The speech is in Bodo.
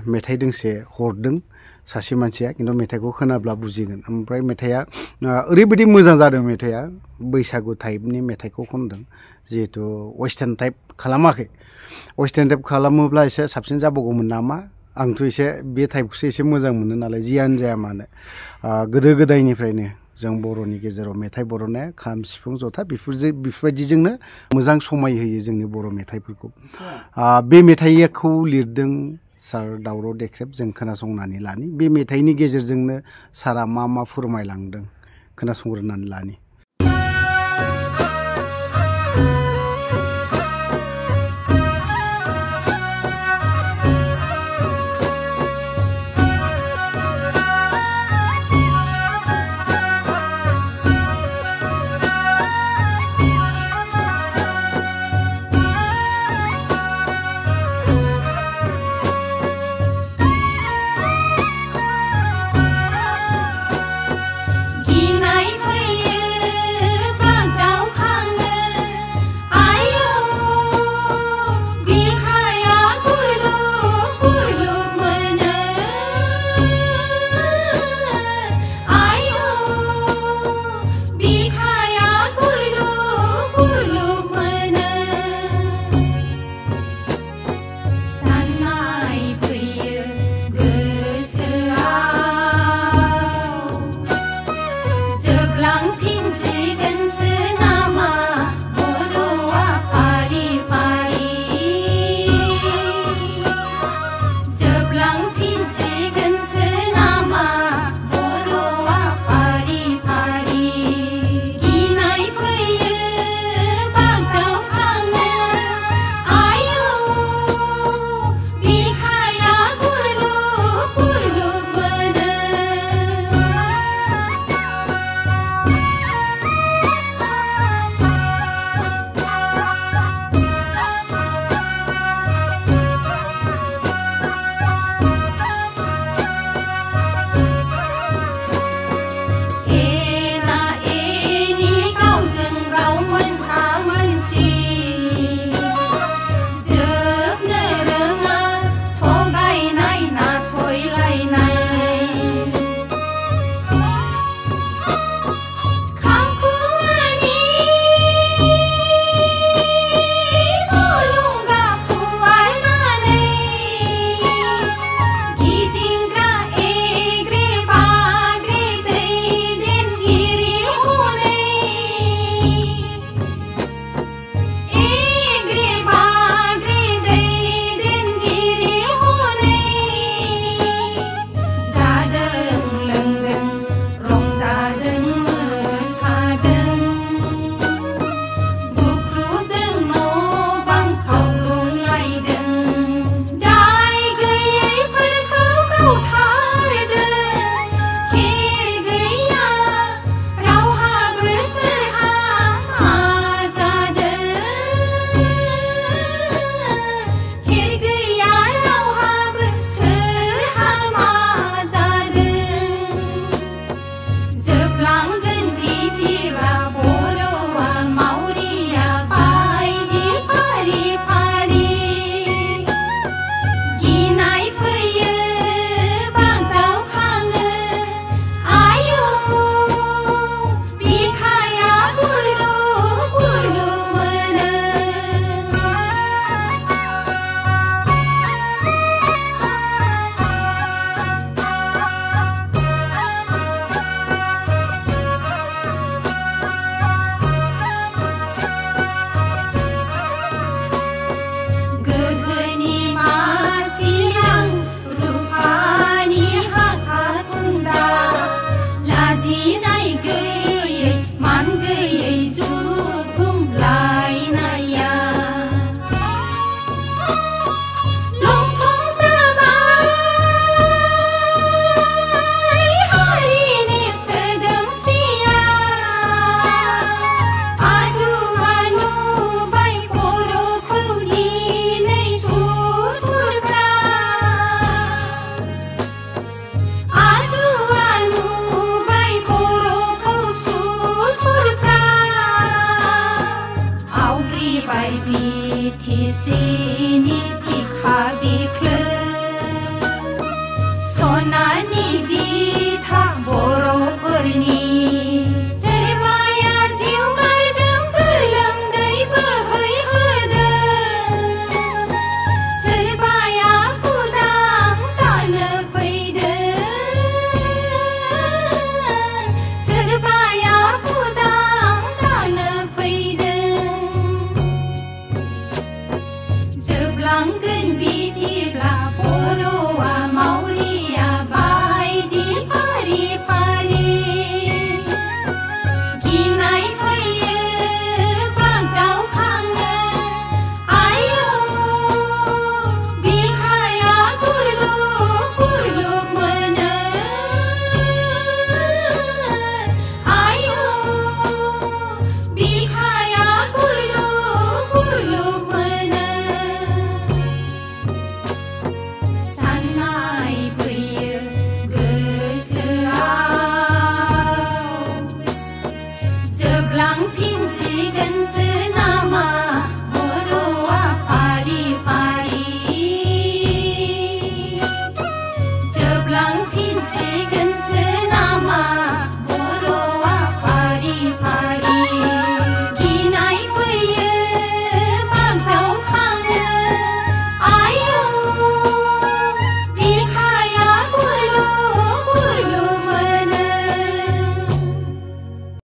मेथाइ दोंसे हरदों सासे मानसिया खिन्थु मेथाइखौ खोनाब्ला बुजिगोन ओमफ्राय मेथाइआ ओरैबायदि मोजां जादों मेथाइआ बैसागु टाइपनि मेथाइखौ खनदों जिहेतु वेस्टार्न टाइप खालामाखै वेस्टार्न टाइप खालामोब्ला एसे साबसिन जाबावगौमोन नामा आंथ' एसे बे टाइपखौसो एसे मोजां मोनो नालाय जियानो जाया मानो गोदो गोदायनिफ्रायनो जों बर'नि गेजेराव मेथाइ बर'नाया खाम सिफुं जथा बेफोरबायदिजोंनो मोजां समाय होयो जोंनि बर' मेथाइफोरखौ बे मेथाइखौ लिरदों सार दावराव देख्रेब जों खोनासंनानै लानि बे मेथाइनि गेजेरजोंनो सारा मा मा फोरमायलांदों खोनासंग्रोनानै लानि